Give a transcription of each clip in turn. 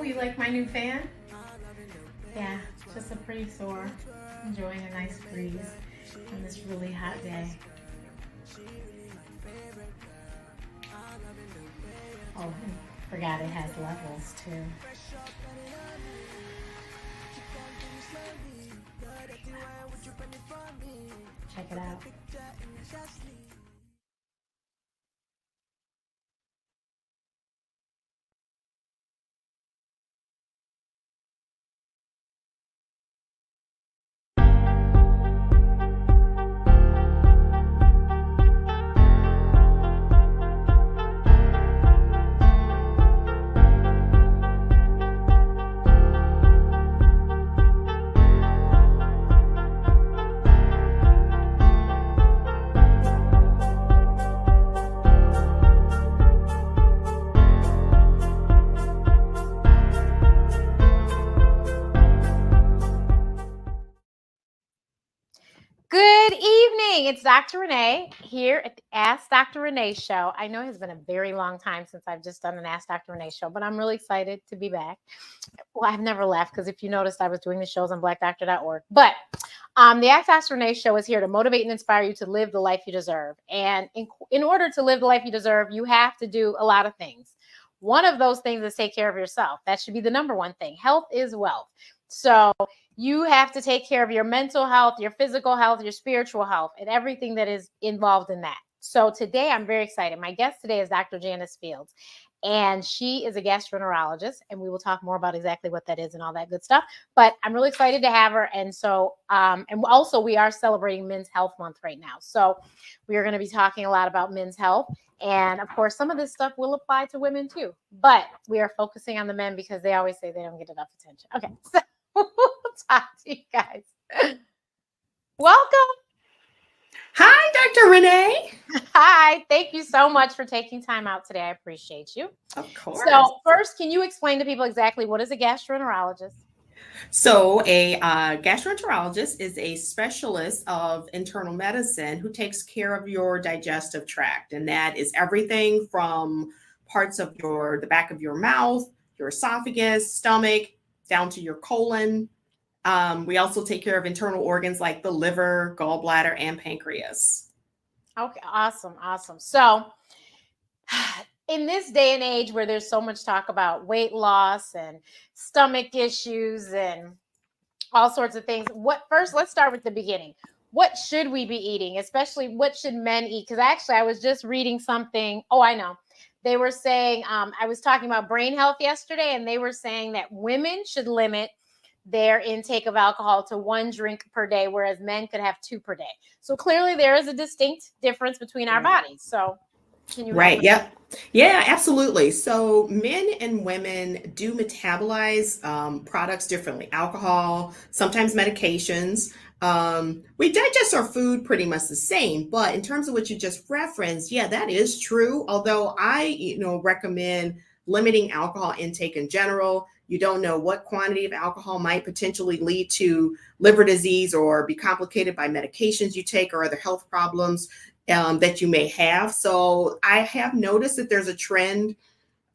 you like my new fan? Yeah, just a pretty sore. Enjoying a nice breeze on this really hot day. Oh, and forgot it has levels too. Check it out. Good evening. It's Dr. Renee here at the Ask Dr. Renee show. I know it has been a very long time since I've just done an Ask Dr. Renee show, but I'm really excited to be back. Well, I've never left because if you noticed, I was doing the shows on blackdoctor.org. But the Ask Dr. Renee show is here to motivate and inspire you to live the life you deserve. And in order to live the life you deserve, you have to do a lot of things. One of those things is take care of yourself. That should be the number one thing. Health is wealth. So you have to take care of your mental health, your physical health, your spiritual health, and everything that is involved in that. So today I'm very excited. My guest today is Dr. Janice Fields, and she is a gastroenterologist, and we will talk more about exactly what that is and all that good stuff. But I'm really excited to have her. And so, and also we are celebrating Men's Health Month right now. So we are going to be talking a lot about men's health. And of course, some of this stuff will apply to women too, but we are focusing on the men because they always say they don't get enough attention. Okay. So we'll talk to you guys. Welcome. Hi, Dr. Renee. Hi. Thank you so much for taking time out today. I appreciate you. Of course. So first, can you explain to people exactly what is a gastroenterologist? So a gastroenterologist is a specialist of internal medicine who takes care of your digestive tract. And that is everything from parts of the back of your mouth, your esophagus, stomach, down to your colon. We also take care of internal organs like the liver, gallbladder, and pancreas. Okay, awesome. So in this day and age where there's so much talk about weight loss and stomach issues and all sorts of things, first, let's start with the beginning. What should we be eating? Especially what should men eat? Because actually I was just reading something. Oh, I know. They were saying, I was talking about brain health yesterday, and they were saying that women should limit their intake of alcohol to 1 drink per day, whereas men could have 2 per day. So clearly there is a distinct difference between our bodies. So can you? Right. Yep. Yeah, absolutely. So men and women do metabolize products differently. Alcohol, sometimes medications. We digest our food pretty much the same, but in terms of what you just referenced, yeah, that is true. Although I, recommend limiting alcohol intake in general. You don't know what quantity of alcohol might potentially lead to liver disease or be complicated by medications you take or other health problems that you may have. So I have noticed that there's a trend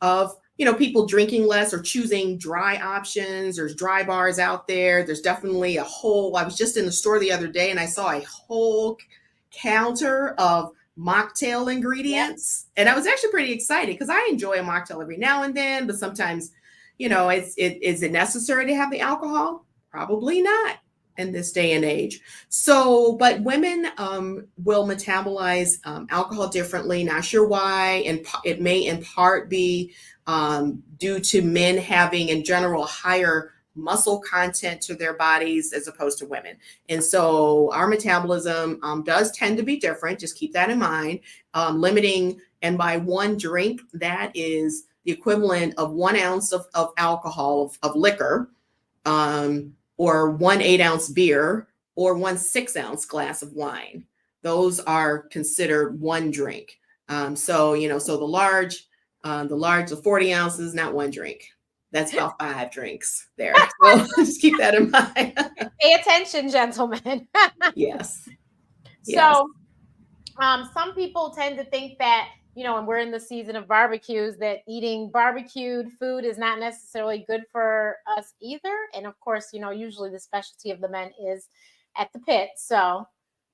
of, people drinking less or choosing dry options. There's dry bars out there. There's definitely I was just in the store the other day and I saw a whole counter of mocktail ingredients. Yep. And I was actually pretty excited because I enjoy a mocktail every now and then, but sometimes, is it necessary to have the alcohol? Probably not in this day and age. So, but women will metabolize alcohol differently. Not sure why, and it may in part be due to men having in general higher muscle content to their bodies as opposed to women. And so our metabolism does tend to be different. Just keep that in mind. Limiting, and by 1 drink, that is the equivalent of 1 ounce of alcohol, of liquor, or 1 8-ounce beer, or 1 6-ounce glass of wine. Those are considered 1 drink. So the large, the 40 ounces, not 1 drink. That's about 5 drinks there. So just keep that in mind. Pay attention, gentlemen. Yes. So some people tend to think that, and we're in the season of barbecues, that eating barbecued food is not necessarily good for us either. And of course, usually the specialty of the men is at the pit. So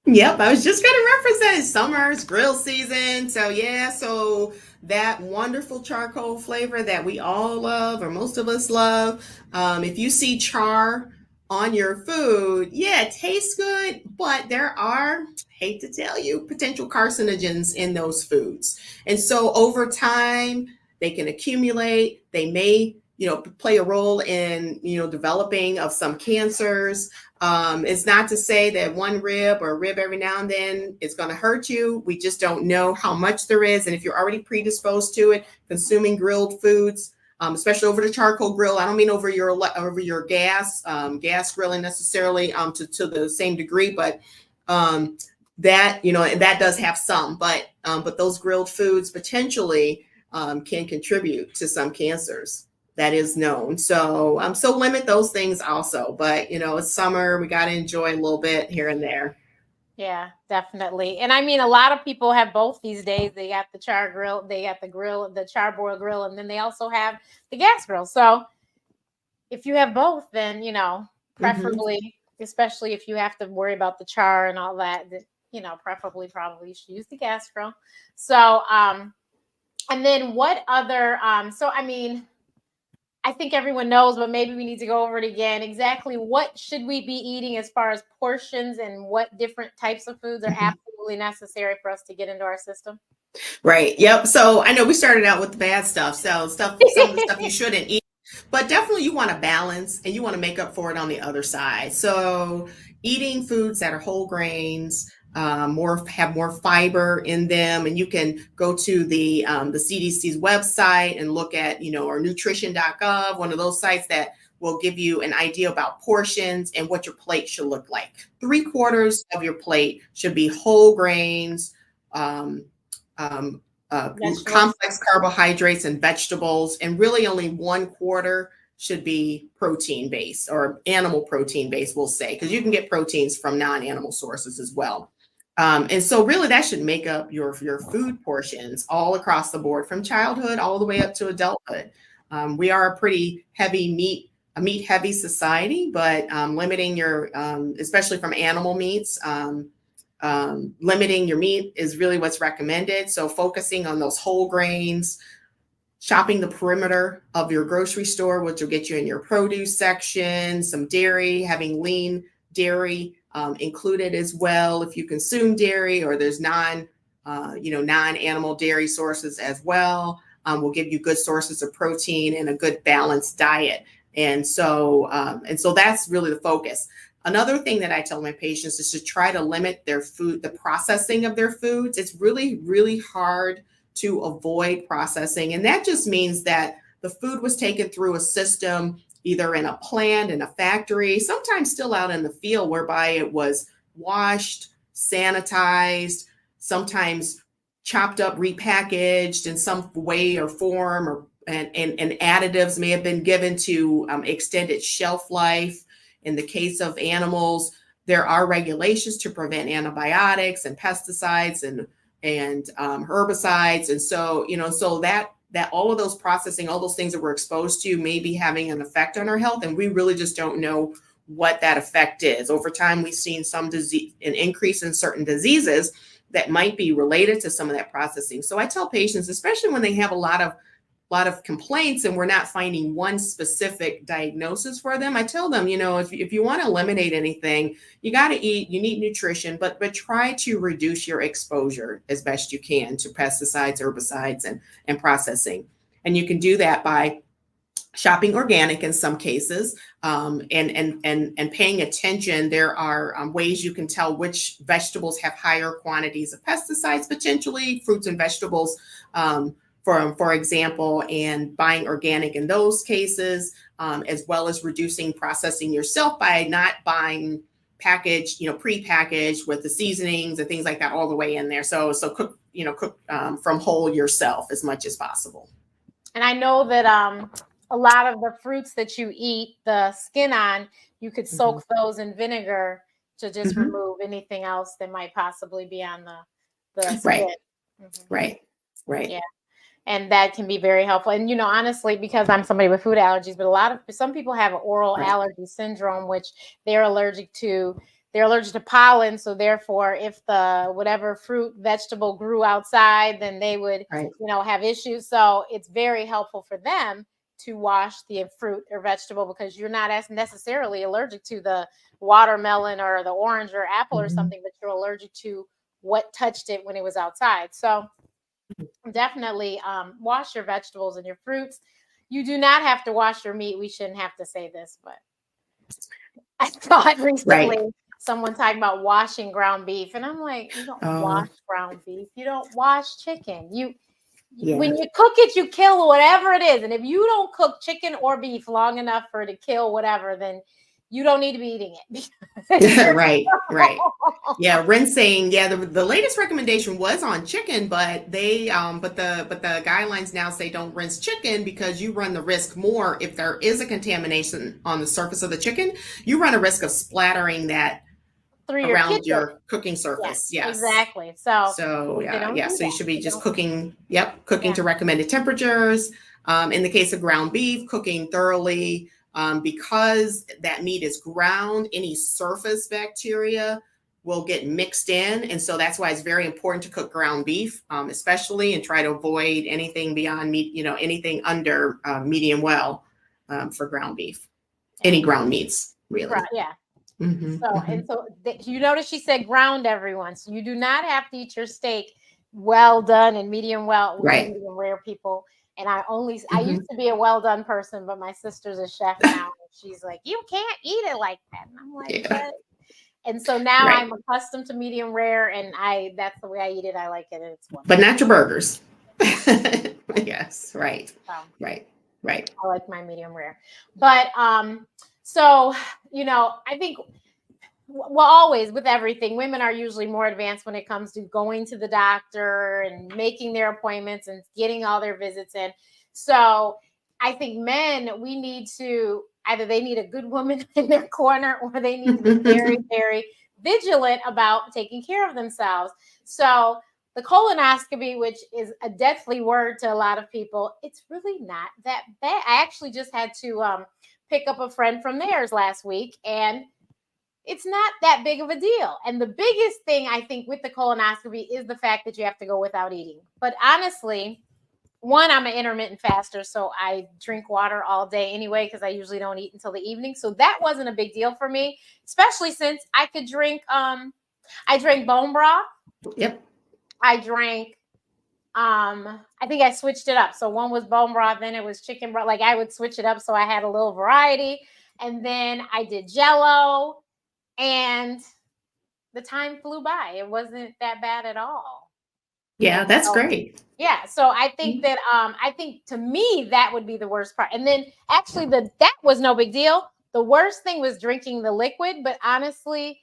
Yep, I was just going to reference that. It's summer's grill season. So, yeah, so that wonderful charcoal flavor that we all love, or most of us love, if you see char on your food, yeah, it tastes good, but there are, hate to tell you, potential carcinogens in those foods. And so over time, they can accumulate. They may, play a role in, developing of some cancers. It's not to say that one rib or a rib every now and then is going to hurt you. We just don't know how much there is. And if you're already predisposed to it, consuming grilled foods, especially over the charcoal grill, I don't mean over your gas grilling necessarily to the same degree, but that, and that does have some, but those grilled foods potentially can contribute to some cancers. That is known. So limit those things also. But it's summer. We got to enjoy a little bit here and there. Yeah, definitely. And I mean, a lot of people have both these days. They got the char grill, they got the charbroil grill, and then they also have the gas grill. So if you have both, then preferably, especially if you have to worry about the char and all that, preferably probably you should use the gas grill. So and then what other so I mean, I think everyone knows, but maybe we need to go over it again. Exactly what should we be eating as far as portions, and what different types of foods are absolutely necessary for us to get into our system? Right. Yep. So I know we started out with the bad stuff. So some of the stuff you shouldn't eat, but definitely you want to balance and you want to make up for it on the other side. So eating foods that are whole grains, have more fiber in them, and you can go to the CDC's website and look at or nutrition.gov, one of those sites that will give you an idea about portions and what your plate should look like. 3/4 of your plate should be whole grains, complex carbohydrates and vegetables, and really only 1/4 should be protein based or animal protein based, we'll say, because you can get proteins from non-animal sources as well. And so really that should make up your food portions all across the board, from childhood all the way up to adulthood. We are a pretty meat heavy society, but limiting your, especially from animal meats, limiting your meat is really what's recommended. So focusing on those whole grains, shopping the perimeter of your grocery store, which will get you in your produce section, some dairy, having lean dairy included as well if you consume dairy, or there's non-animal dairy sources as well, will give you good sources of protein and a good balanced diet. And so that's really the focus. Another thing that I tell my patients is to try to limit their food, the processing of their foods. It's really, really hard to avoid processing. And that just means that the food was taken through a system, either in a plant, in a factory, sometimes still out in the field, whereby it was washed, sanitized, sometimes chopped up, repackaged in some way or form, and additives may have been given to extend its shelf life. In the case of animals, there are regulations to prevent antibiotics and pesticides and herbicides. And so, so that all of those processing, all those things that we're exposed to may be having an effect on our health. And we really just don't know what that effect is. Over time, we've seen an increase in certain diseases that might be related to some of that processing. So I tell patients, especially when they have a lot of complaints and we're not finding one specific diagnosis for them, I tell them, if you want to eliminate anything, you got to eat, you need nutrition, but try to reduce your exposure as best you can to pesticides, herbicides, and processing. And you can do that by shopping organic in some cases, and paying attention. There are ways you can tell which vegetables have higher quantities of pesticides, potentially fruits and vegetables, for example, and buying organic in those cases, as well as reducing processing yourself by not buying packaged, pre-packaged with the seasonings and things like that all the way in there. So cook from whole yourself as much as possible. And I know that a lot of the fruits that you eat, the skin on, you could soak those in vinegar to just remove anything else that might possibly be on the skin. Right. Right. Right. Yeah. And that can be very helpful. And, honestly, because I'm somebody with food allergies, but some people have oral Right. allergy syndrome, which they're allergic to. They're allergic to pollen. So therefore, if the whatever fruit, vegetable grew outside, then they would, Right. have issues. So it's very helpful for them to wash the fruit or vegetable, because you're not as necessarily allergic to the watermelon or the orange or apple or Mhm. something, but you're allergic to what touched it when it was outside. So definitely wash your vegetables and your fruits. You do not have to wash your meat. We shouldn't have to say this, but I thought recently Right. someone talking about washing ground beef, and I'm like, you don't wash Oh, ground beef. You don't wash chicken. yeah. When you cook it, you kill whatever it is. And if you don't cook chicken or beef long enough for it to kill whatever, then you don't need to be eating it. Right. Right. Yeah, rinsing. Yeah, the latest recommendation was on chicken, but the guidelines now say don't rinse chicken because you run the risk more if there is a contamination on the surface of the chicken. You run a risk of splattering that Through your around kitchen. your cooking Yeah, surface. Yes. exactly. So So they don't yeah, do so you that. should be They just don't. cooking. Yep, cooking Yeah. to recommended temperatures. In the case of ground beef, cooking thoroughly because that meat is ground. Any surface bacteria will get mixed in, and so that's why it's very important to cook ground beef, especially, and try to avoid anything beyond meat. Anything under medium well for ground beef. Any ground meats, really. Yeah. Hmm. So you notice she said ground, everyone. So you do not have to eat your steak well done and medium well. We're Right. medium rare people. And I used Hmm. to be a well done person, but my sister's a chef now. And she's like, you can't eat it like that. And I'm like, Yeah. but. And so now Right. I'm accustomed to medium rare, and that's the way I eat it. I like it, and it's But wonderful. not your burgers. Yes, right, So right, right. I like my medium rare. But so I think, well, always with everything, women are usually more advanced when it comes to going to the doctor and making their appointments and getting all their visits in. So I think men, we need to either they need a good woman in their corner, or they need to be very, very vigilant about taking care of themselves. So the colonoscopy, which is a deathly word to a lot of people, it's really not that bad. I actually just had to pick up a friend from theirs last week, and it's not that big of a deal. And the biggest thing I think with the colonoscopy is the fact that you have to go without eating. But honestly, one, I'm an intermittent faster, so I drink water all day anyway, because I usually don't eat until the evening. So that wasn't a big deal for me, especially since I could drink I drank bone broth. Yep. I drank I think I switched it up. So one was bone broth, then it was chicken broth. Like I would switch it up so I had a little variety. And then I did jello, and the time flew by. It wasn't that bad at all. Yeah, And that's so, great. yeah, so I think that I think to me that would be the worst part. And then actually that was no big deal. The worst thing was drinking the liquid, but honestly,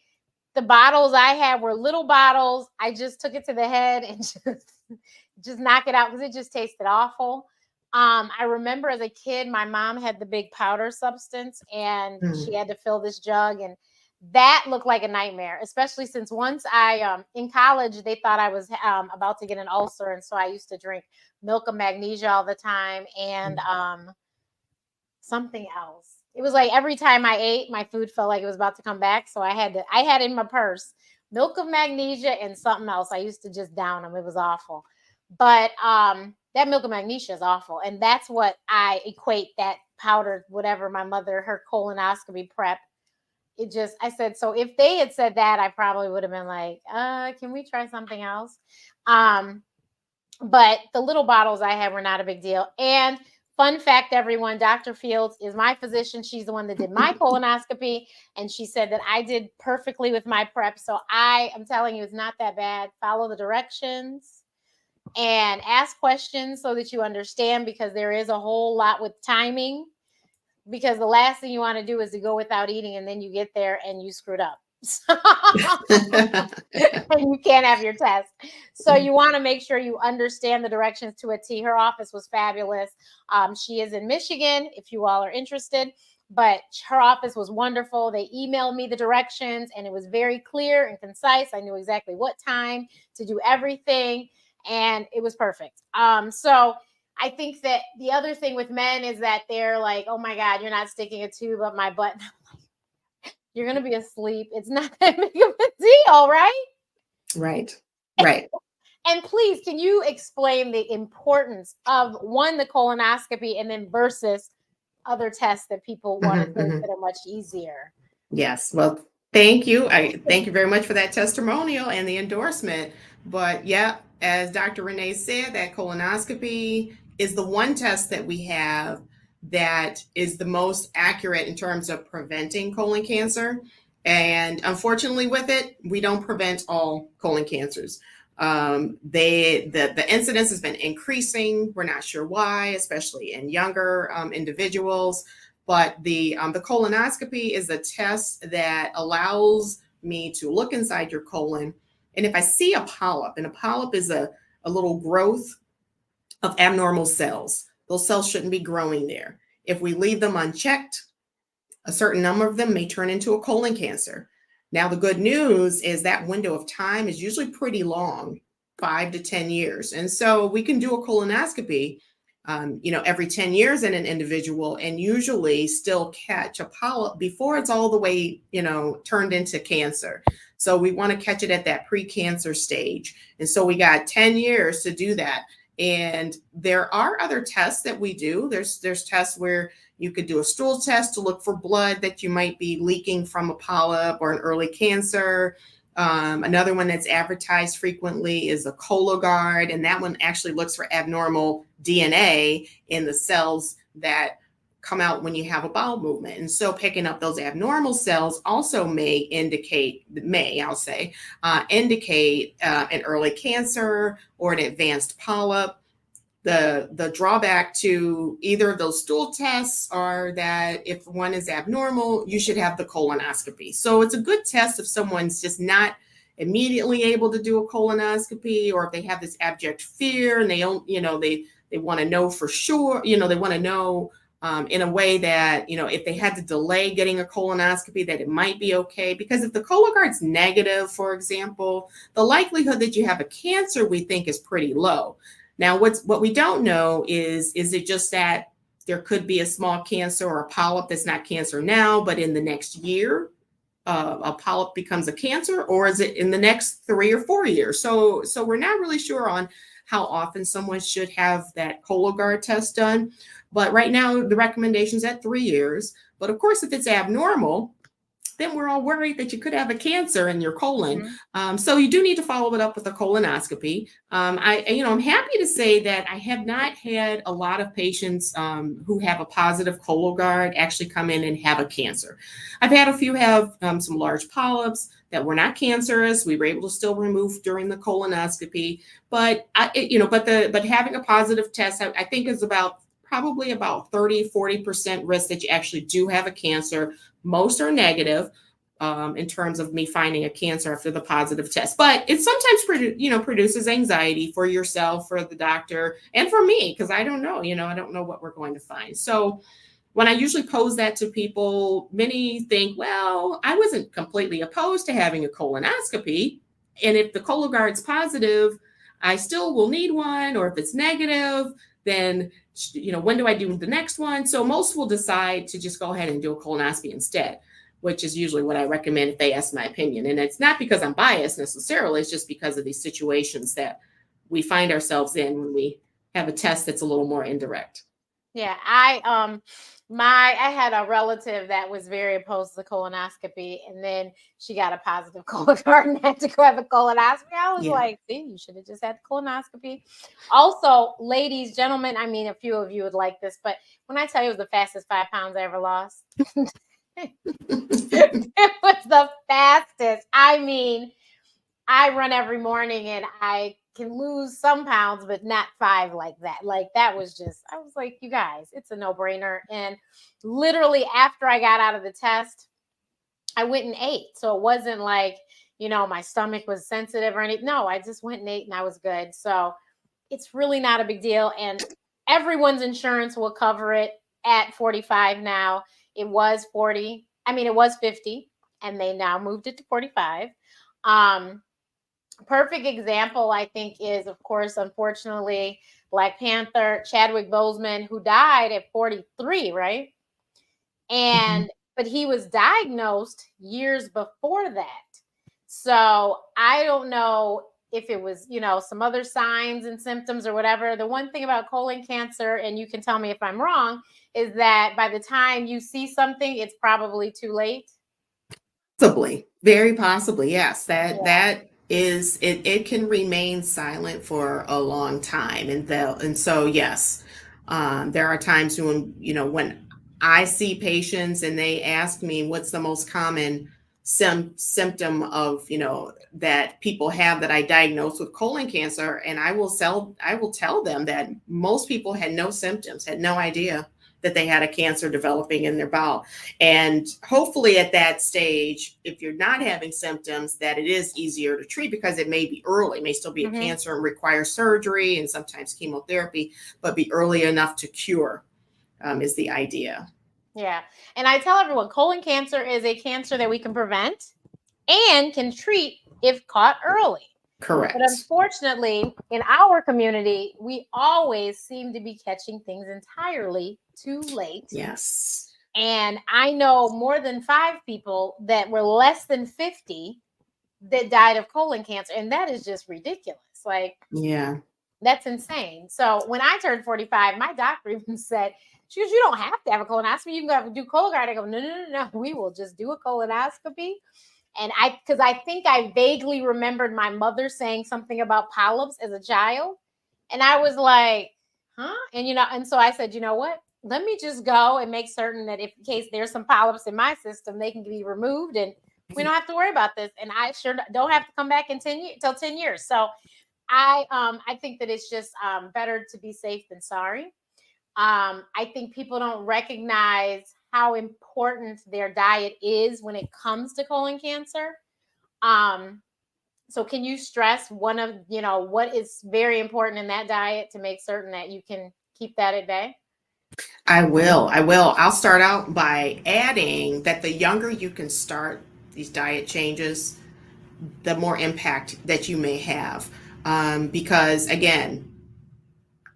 the bottles I had were little bottles. I just took it to the head and just knock it out because it just tasted awful. I remember as a kid, my mom had the big powder substance, and she Mm. had to fill this jug, and that looked like a nightmare, especially since once I in college they thought I was about to get an ulcer, and so I used to drink milk of magnesia all the time, and something else. It was like every time I ate, my food felt like it was about to come back, so I had in my purse milk of magnesia and something else. I used to just down them. It was awful. But that milk of magnesia is awful, and that's what I equate that powder, whatever my mother, her colonoscopy prep. I said, so if they had said that, I probably would have been like, can we try something else? Um, but the little bottles I had were not a big deal. And fun fact, everyone, Dr. Fields is my physician. She's the one that did my colonoscopy, and she said that I did perfectly with my prep. So I am telling you, it's not that bad. Follow the directions and ask questions so that you understand, because there is a whole lot with timing. Because the last thing you want to do is to go without eating, and then you get there and you screwed up. And you can't have your test. So you want to make sure you understand the directions to a T. Her office was fabulous. She is in Michigan, if you all are interested. But her office was wonderful. They emailed me the directions, and it was very clear and concise. I knew exactly what time to do everything. and it was perfect. So I think that the other thing with men is that they're like, oh my God, you're not sticking a tube up my butt. You're going to be asleep. It's not that big of a deal, right? Right. Right. And please, can you explain the importance of one, the colonoscopy, and then versus other tests that people want to think that are much easier? Yes. Well, thank you. I thank you very much for that testimonial and the endorsement. But yeah, as Dr. Renee said, that colonoscopy is the one test that we have that is the most accurate in terms of preventing colon cancer. And unfortunately, with it, we don't prevent all colon cancers. The incidence has been increasing. We're not sure why, especially in younger individuals. But the colonoscopy is a test that allows me to look inside your colon. And if I see a polyp, and a polyp is a little growth of abnormal cells, those cells shouldn't be growing there. If we leave them unchecked, a certain number of them may turn into a colon cancer. Now, the good news is that window of time is usually pretty long, 5 to 10 years. And so we can do a colonoscopy every 10 years in an individual and usually still catch a polyp before it's all the way, turned into cancer. So we want to catch it at that pre-cancer stage. And so we got 10 years to do that. And there are other tests that we do. There's tests where you could do a stool test to look for blood that you might be leaking from a polyp or an early cancer. Another one that's advertised frequently is a Cologuard, and that one actually looks for abnormal DNA in the cells that come out when you have a bowel movement. And so picking up those abnormal cells also may indicate an early cancer or an advanced polyp. The drawback to either of those stool tests are that if one is abnormal, you should have the colonoscopy. So it's a good test if someone's just not immediately able to do a colonoscopy, or if they have this abject fear and they don't, they want to know for sure, they want to know in a way that, if they had to delay getting a colonoscopy, that it might be okay. Because if the Cologuard's negative, for example, the likelihood that you have a cancer, we think, is pretty low. Now, what we don't know is it just that there could be a small cancer or a polyp that's not cancer now, but in the next year, a polyp becomes a cancer, or is it in the next 3 or 4 years? So we're not really sure on how often someone should have that Cologuard test done. But right now, the recommendation is at 3 years. But of course, if it's abnormal, then we're all worried that you could have a cancer in your colon. So you do need to follow it up with a colonoscopy. I'm happy to say that I have not had a lot of patients who have a positive Cologuard actually come in and have a cancer. I've had a few have some large polyps that were not cancerous. We were able to still remove during the colonoscopy, but having a positive test, I think, is probably about 30-40% risk that you actually do have a cancer. Most are negative in terms of me finding a cancer after the positive test. But it sometimes produces anxiety for yourself, for the doctor, and for me, because I don't know, I don't know what we're going to find. So when I usually pose that to people, many think, well, I wasn't completely opposed to having a colonoscopy. And if the Cologuard's positive, I still will need one. Or if it's negative, then when do I do the next one? So most will decide to just go ahead and do a colonoscopy instead, which is usually what I recommend if they ask my opinion. And it's not because I'm biased necessarily. It's just because of these situations that we find ourselves in when we have a test that's a little more indirect. Yeah, I had a relative that was very opposed to the colonoscopy, and then she got a positive Cologuard and had to go have a colonoscopy. I was like, see, you should have just had the colonoscopy. Also, ladies, gentlemen, I mean, a few of you would like this, but when I tell you it was the fastest 5 pounds I ever lost, it was the fastest. I mean, I run every morning and I can lose some pounds, but not 5 like that. Like that was just, I was like, you guys, it's a no-brainer. And literally after I got out of the test, I went and ate. So it wasn't like, my stomach was sensitive or anything. No, I just went and ate and I was good. So it's really not a big deal. And everyone's insurance will cover it at 45 now. It was 50, and they now moved it to 45. perfect example, I think, is, of course, unfortunately, Black Panther, Chadwick Boseman, who died at 43, right? Mhm. But he was diagnosed years before that. So I don't know if it was, some other signs and symptoms or whatever. The one thing about colon cancer, and you can tell me if I'm wrong, is that by the time you see something, it's probably too late. Possibly, very possibly, yes. That Yeah. that is it. It can remain silent for a long time, and so yes, there are times when when I see patients and they ask me what's the most common symptom of that people have that I diagnose with colon cancer, and I will tell them that most people had no symptoms, had no idea that they had a cancer developing in their bowel. And hopefully at that stage, if you're not having symptoms, that it is easier to treat because it may be early, it may still be a Mm-hmm. cancer and require surgery and sometimes chemotherapy, but be early enough to cure is the idea. Yeah. And I tell everyone colon cancer is a cancer that we can prevent and can treat if caught early. But Correct. unfortunately, in our community, we always seem to be catching things entirely too late. Yes. And I know more than 5 people that were less than 50 that died of colon cancer. And that is just ridiculous. Like, Yeah. that's insane. So when I turned 45, my doctor even said, she goes, you don't have to have a colonoscopy. You can go do Cologuard. I go, no. We will just do a colonoscopy. And because I think I vaguely remembered my mother saying something about polyps as a child. And I was like, huh? And so I said, you know what? Let me just go and make certain that if in case there's some polyps in my system, they can be removed and we don't have to worry about this. And I sure don't have to come back in 10 years. So I think that it's just better to be safe than sorry. I think people don't recognize how important their diet is when it comes to colon cancer. Um, so can you stress one of, what is very important in that diet to make certain that you can keep that at bay? I will. I will. I'll start out by adding that the younger you can start these diet changes, the more impact that you may have. Because again,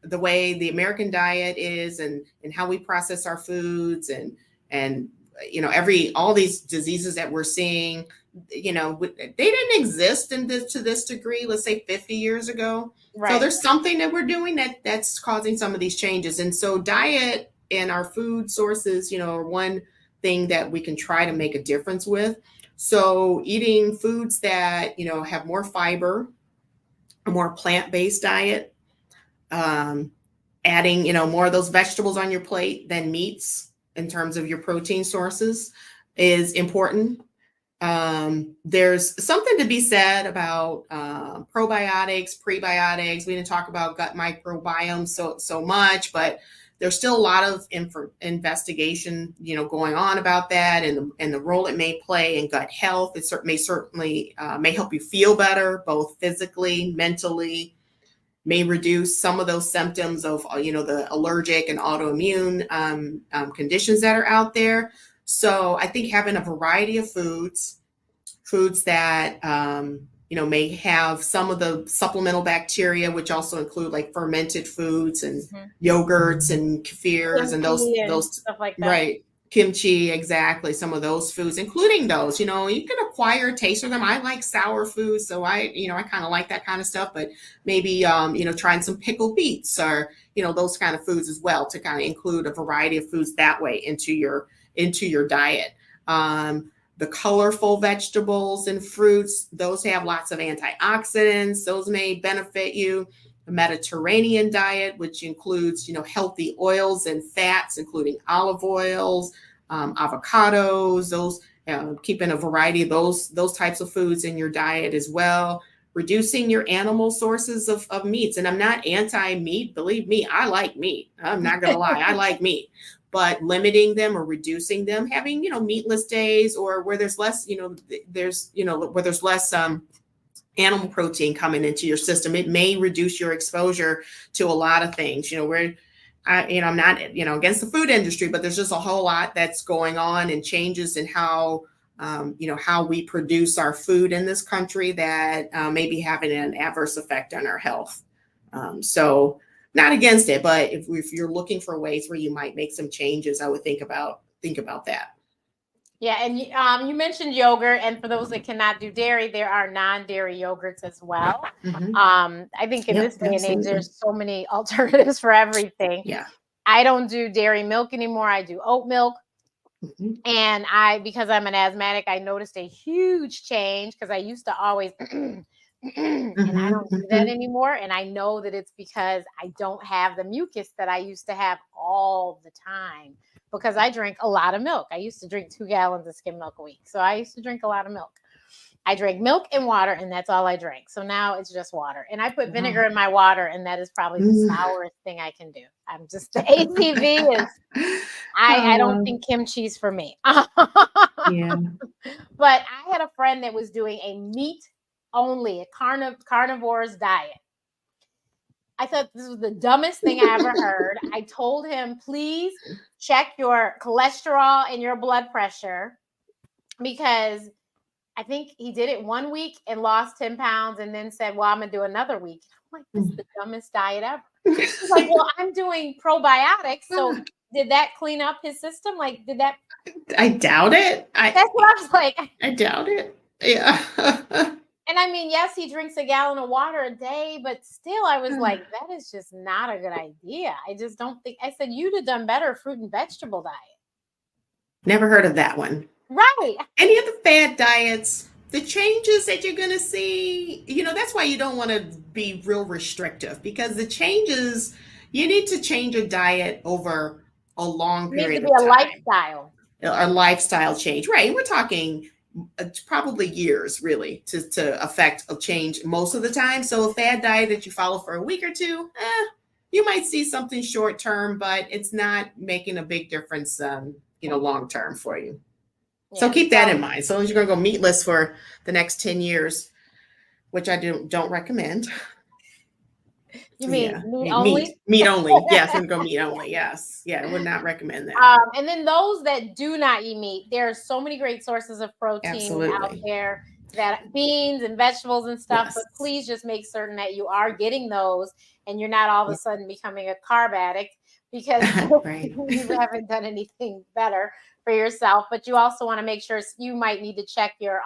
the way the American diet is and how we process our foods and every all these diseases that we're seeing, they didn't exist in this to this degree, let's say 50 years ago. So Right. there's something that we're doing that's causing some of these changes. And so diet and our food sources, are one thing that we can try to make a difference with. So eating foods that, have more fiber, a more plant-based diet, um, adding more of those vegetables on your plate than meats in terms of your protein sources is important. There's something to be said about probiotics, prebiotics. We didn't talk about gut microbiome so much, but there's still a lot of investigation going on about that and the role it may play in gut health. It may certainly may help you feel better both physically, mentally, may reduce some of those symptoms of the allergic and autoimmune conditions that are out there. So I think having a variety of foods that may have some of the supplemental bacteria, which also include like fermented foods and yogurts and kefirs and Kimchi and those stuff like that. right. Kimchi, exactly. Some of those foods, including those, you can acquire a taste for them. I like sour foods, so I kind of like that kind of stuff, but maybe, trying some pickled beets or, those kind of foods as well to kind of include a variety of foods that way into your diet. The colorful vegetables and fruits, those have lots of antioxidants. Those may benefit you. A Mediterranean diet, which includes, healthy oils and fats, including olive oils, avocados, those, keeping a variety of those types of foods in your diet as well. Reducing your animal sources of meats. And I'm not anti-meat. Believe me, I like meat. I'm not going to lie. I like meat. But limiting them or reducing them, having, meatless days or where there's less, where there's less animal protein coming into your system, it may reduce your exposure to a lot of things. I'm not, against the food industry, but there's just a whole lot that's going on and changes in how how we produce our food in this country that may be having an adverse effect on our health. So not against it, but if you're looking for ways where you might make some changes, I would think about that. Yeah, and you mentioned yogurt, and for those that cannot do dairy, there are non-dairy yogurts as well. Mm-hmm. I think in Yep, this day and age, absolutely. there's so many alternatives for everything. Yeah. I don't do dairy milk anymore. I do oat milk. Mm-hmm. And because I'm an asthmatic, I noticed a huge change because I used to always, and I don't do that anymore. And I know that it's because I don't have the mucus that I used to have all the time because I drink a lot of milk. I used to drink 2 gallons of skim milk a week. So I used to drink a lot of milk. I drank milk and water, and that's all I drank. So now it's just water. And I put vinegar in my water, and that is probably the sourest thing I can do. I'm just, the ACV is, I don't think kimchi's for me. Yeah. But I had a friend that was doing a meat only, a carnivore's diet. I thought this was the dumbest thing I ever heard. I told him, please check your cholesterol and your blood pressure, because I think he did it 1 week and lost 10 pounds and then said, well, I'm going to do another week. I'm like, this is the dumbest diet ever. He's like, well, I'm doing probiotics. So did that clean up his system? Like, did that? I doubt it. That's what I was like. I doubt it. Yeah. And I mean, yes, he drinks a gallon of water a day, but still I was like, that is just not a good idea. I just don't think, I said, you'd have done better fruit and vegetable diet. Never heard of that one. Right. Any of the fad diets, the changes that you're going to see, that's why you don't want to be real restrictive, because the changes, you need to change a diet over a long period of time. It needs to be a lifestyle. A lifestyle change. Right. We're talking probably years, really, to affect a change most of the time. So a fad diet that you follow for a week or two, you might see something short term, but it's not making a big difference, long term for you. Yeah, so keep that in mind. So as you're going to go meatless for the next 10 years, which I don't recommend. You mean meat only? Meat only. Yes, I'm going to go meat only. Yes. Yeah, I would not recommend that. And then those that do not eat meat, there are so many great sources of protein out there, that beans and vegetables and stuff. Yes. But please just make certain that you are getting those and you're not all of a sudden becoming a carb addict because you haven't done anything better for yourself. But you also want to make sure, you might need to check your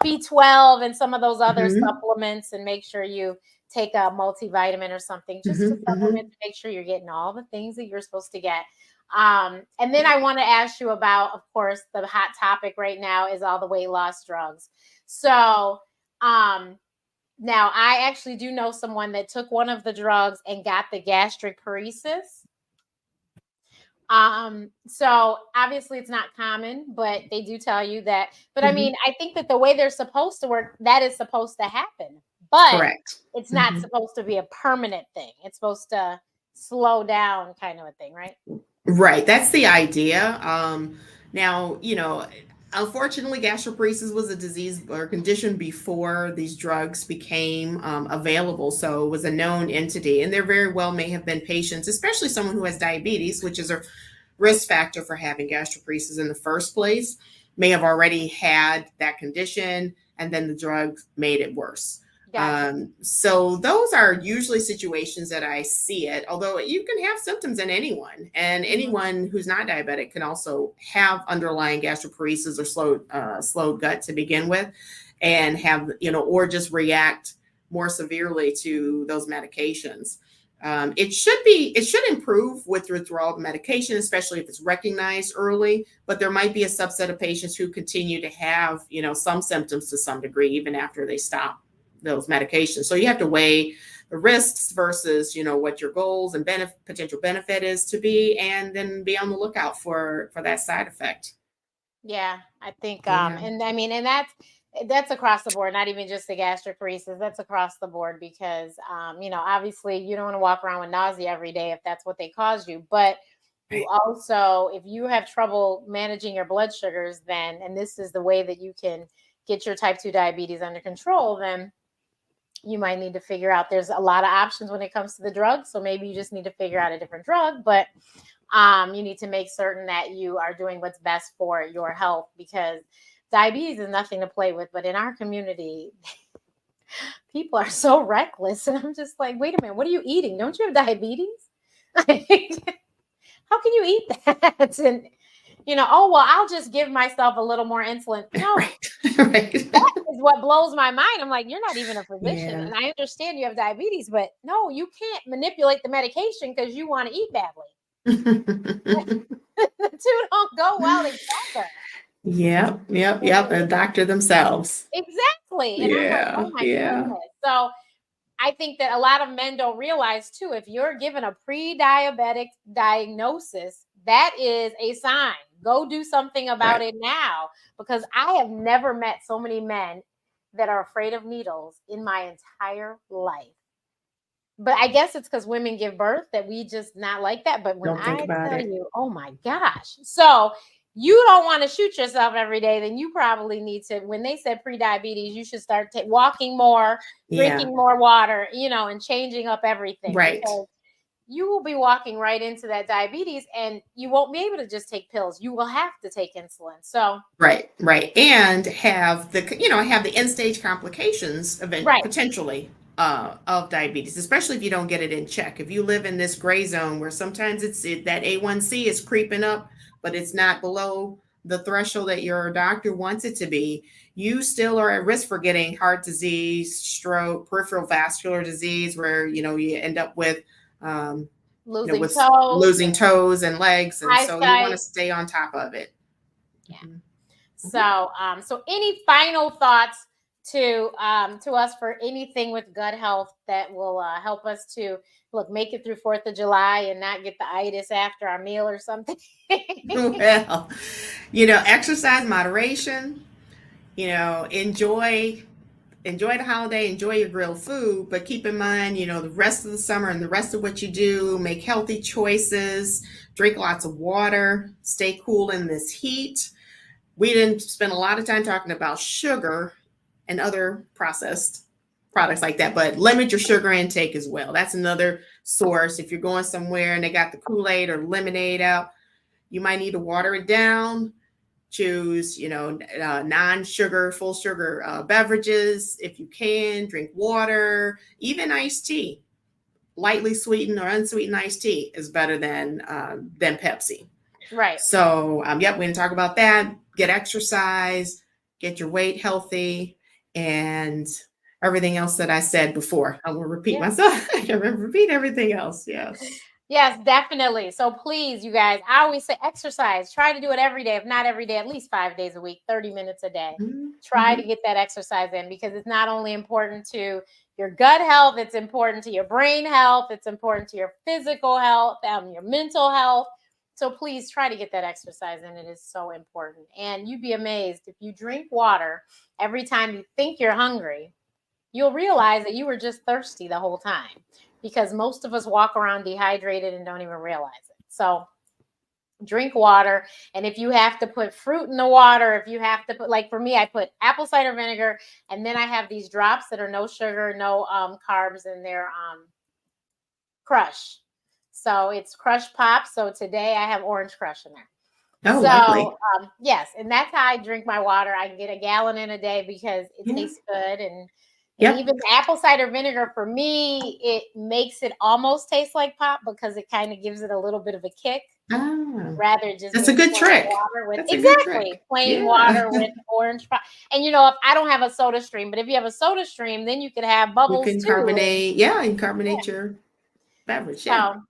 B12 and some of those other supplements, and make sure you take a multivitamin or something just to supplement, to make sure you're getting all the things that you're supposed to get. And then I want to ask you about, of course, the hot topic right now is all the weight loss drugs. So now I actually do know someone that took one of the drugs and got the gastric paresis. So obviously it's not common, but they do tell you that. But I mean, I think that the way they're supposed to work, that is supposed to happen. But correct. It's not supposed to be a permanent thing. It's supposed to slow down, kind of a thing, right? Right. That's the idea. Now, unfortunately, gastroparesis was a disease or condition before these drugs became available. So it was a known entity, and there very well may have been patients, especially someone who has diabetes, which is a risk factor for having gastroparesis in the first place, may have already had that condition, and then the drug made it worse. Gotcha. So those are usually situations that I see it, although you can have symptoms in anyone, and anyone who's not diabetic can also have underlying gastroparesis or slowed gut to begin with, and have, or just react more severely to those medications. It should improve with withdrawal of medication, especially if it's recognized early, but there might be a subset of patients who continue to have, some symptoms to some degree, even after they stop those medications. So you have to weigh the risks versus, what your goals and potential benefit is to be, and then be on the lookout for that side effect. Yeah, I think, and I mean, and that's across the board, not even just the gastric paresis, that's across the board, because, obviously you don't want to walk around with nausea every day if that's what they caused you, but you also, if you have trouble managing your blood sugars, then, and this is the way that you can get your type 2 diabetes under control, then you might need to figure out, there's a lot of options when it comes to the drug. So maybe you just need to figure out a different drug, but you need to make certain that you are doing what's best for your health, because diabetes is nothing to play with, but in our community, people are so reckless. And I'm just like, wait a minute, what are you eating? Don't you have diabetes? How can you eat that? And, oh, well, I'll just give myself a little more insulin. No, Right. Right. that is what blows my mind. I'm like, you're not even a physician. Yeah. And I understand you have diabetes, but no, you can't manipulate the medication because you want to eat badly. The two don't go well together. Yep. The doctor themselves. Exactly. And I'm like, Yeah. oh my Yeah. goodness. So I think that a lot of men don't realize too, if you're given a pre-diabetic diagnosis, that is a sign. Go do something about Right. it now, because I have never met so many men that are afraid of needles in my entire life. But I guess it's because women give birth that we just not like that. But when Don't think I about tell it. you, oh my gosh. So you don't want to shoot yourself every day, then you probably need to, when they said pre-diabetes, you should start walking more, Yeah. drinking more water, and changing up everything. Right. Because you will be walking right into that diabetes, and you won't be able to just take pills. You will have to take insulin. So Right. And have the end stage complications right. potentially of diabetes, especially if you don't get it in check. If you live in this gray zone where sometimes that A1C is creeping up, but it's not below the threshold that your doctor wants it to be, you still are at risk for getting heart disease, stroke, peripheral vascular disease, where you end up with Losing toes, losing toes and legs, and so you want to eyesight. stay on top of it. Yeah. Mhm. So any final thoughts to us for anything with gut health that will help us to make it through 4th of July and not get the itis after our meal or something? Well, exercise, moderation, enjoy the holiday, enjoy your grilled food, but keep in mind, the rest of the summer and the rest of what you do, make healthy choices, drink lots of water, stay cool in this heat. We didn't spend a lot of time talking about sugar and other processed products like that, but limit your sugar intake as well. That's another source. If you're going somewhere and they got the Kool-Aid or lemonade out, you might need to water it down. Choose, non-sugar, full sugar beverages. If you can, drink water, even iced tea. Lightly sweetened or unsweetened iced tea is better than Pepsi. Right. So, yep, we didn't talk about that. Get exercise, get your weight healthy, and everything else that I said before. I will repeat myself. I can repeat everything else. Yes. Yes, definitely. So please, you guys, I always say exercise. Try to do it every day. If not every day, at least 5 days a week, 30 minutes a day. Mm-hmm. Try to get that exercise in, because it's not only important to your gut health, it's important to your brain health, it's important to your physical health, your mental health. So please try to get that exercise in. It is so important. And you'd be amazed if you drink water every time you think you're hungry, you'll realize that you were just thirsty the whole time, because most of us walk around dehydrated and don't even realize it. So drink water. And if you have to put fruit in the water, if you have to put, like for me, I put apple cider vinegar, and then I have these drops that are no sugar, no carbs, and they're crush. So it's Crush Pop. So today I have orange crush in there. Oh, So lovely. yes, and that's how I drink my water. I can get a gallon in a day because it tastes good. And even the apple cider vinegar, for me, it makes it almost taste like pop, because it kind of gives it a little bit of a kick. Rather just that's a good trick. Water with That's a good trick. Plain water with orange pop. And if I don't have a Soda Stream, but if you have a Soda Stream, then you can have bubbles you can too. Carbonate. Yeah, you can carbonate your beverage. Yeah. So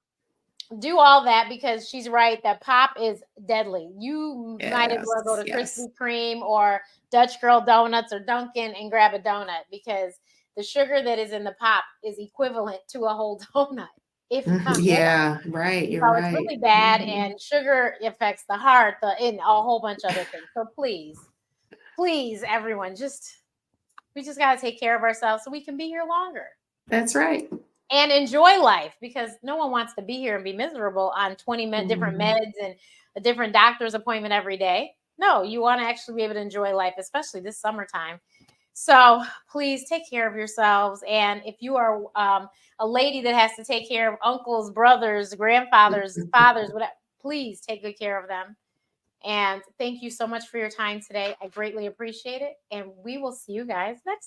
do all that, because she's right that pop is deadly. You might as well go to Krispy Kreme or Dutch Girl Donuts or Dunkin' and grab a donut, because the sugar that is in the pop is equivalent to a whole donut. If not more. Right. You're So right. it's really bad, and sugar affects the heart, and a whole bunch of other things. So please, everyone, we just got to take care of ourselves so we can be here longer. That's right. And enjoy life, because no one wants to be here and be miserable on 20 different meds and a different doctor's appointment every day. No, you want to actually be able to enjoy life, especially this summertime. So please take care of yourselves. And if you are a lady that has to take care of uncles, brothers, grandfathers, fathers, whatever, please take good care of them. And thank you so much for your time today. I greatly appreciate it. And we will see you guys next time.